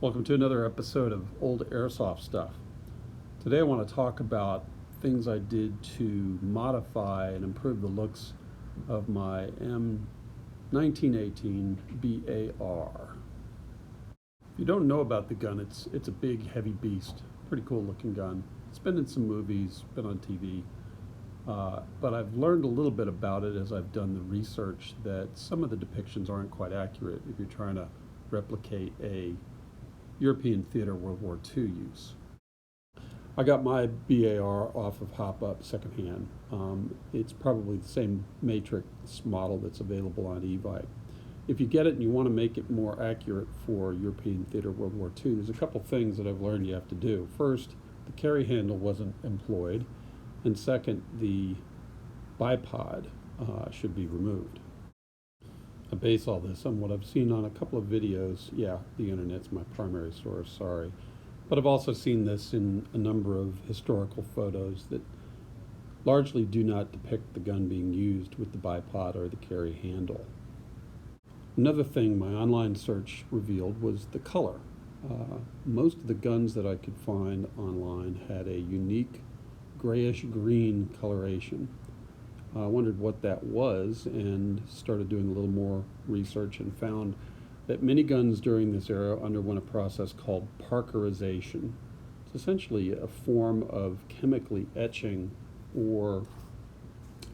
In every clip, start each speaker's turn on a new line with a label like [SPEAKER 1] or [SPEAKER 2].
[SPEAKER 1] Welcome to another episode of Old Airsoft Stuff. Today I want to talk about things I did to modify and improve the looks of my M1918 BAR. If you don't know about the gun, it's a big, heavy beast. Pretty cool looking gun. It's been in some movies, been on TV. But I've learned a little bit about it as I've done the research that some of the depictions aren't quite accurate if you're trying to replicate a European theater World War II use. I got my BAR off of Hop Up secondhand. It's probably the same matrix model that's available on Evite. If you get it and you want to make it more accurate for European theater World War II, there's a couple things that I've learned you have to do. First, the carry handle wasn't employed, and second, the bipod should be removed. I base all this on what I've seen on a couple of videos. Yeah, the internet's my primary source, sorry. But I've also seen this in a number of historical photos that largely do not depict the gun being used with the bipod or the carry handle. Another thing my online search revealed was the color. Most of the guns that I could find online had a unique grayish-green coloration. I wondered what that was and started doing a little more research and found that many guns during this era underwent a process called parkerization. It's essentially a form of chemically etching or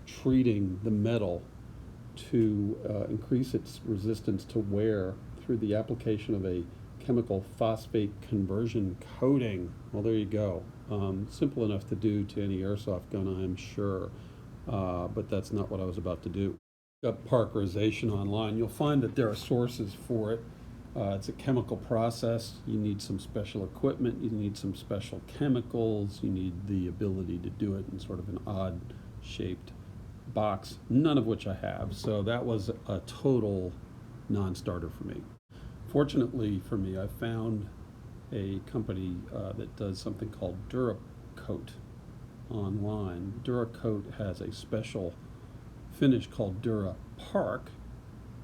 [SPEAKER 1] treating the metal to increase its resistance to wear through the application of a chemical phosphate conversion coating. Well, there you go. Simple enough to do to any airsoft gun, I'm sure, but that's not what I was about to do. Got parkerization online. You'll find that there are sources for it. It's a chemical process. You need some special equipment. You need some special chemicals. You need the ability to do it in sort of an odd-shaped box, none of which I have. So that was a total non-starter for me. Fortunately for me, I found a company that does something called DuraPark online. DuraPark has a special finish called DuraPark.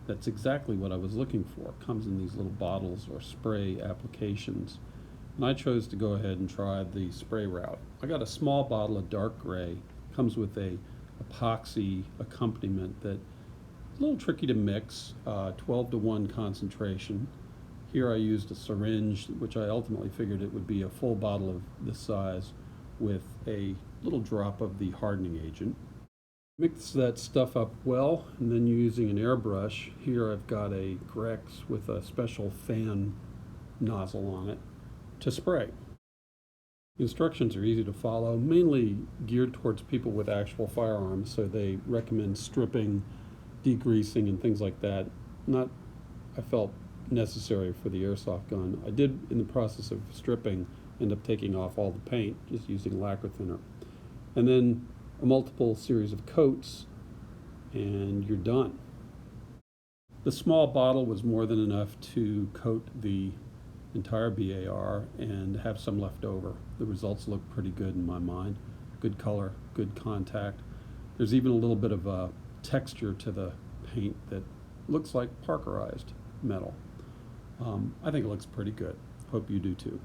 [SPEAKER 1] That's exactly what I was looking for. It comes in these little bottles or spray applications. And I chose to go ahead and try the spray route. I got a small bottle of dark gray. Comes with a epoxy accompaniment that is a little tricky to mix, 12-to-1 concentration. Here I used a syringe, which I ultimately figured it would be a full bottle of this size with a little drop of the hardening agent. Mix that stuff up well, and then using an airbrush, here I've got a Grex with a special fan nozzle on it to spray. The instructions are easy to follow, mainly geared towards people with actual firearms, so they recommend stripping, degreasing, and things like that. Not, I felt, necessary for the airsoft gun. I did, in the process of stripping, end up taking off all the paint, just using lacquer thinner. And then a multiple series of coats, and you're done. The small bottle was more than enough to coat the entire BAR and have some left over. The results look pretty good in my mind. Good color, good contact. There's even a little bit of a texture to the paint that looks like parkerized metal. I think it looks pretty good. Hope you do too.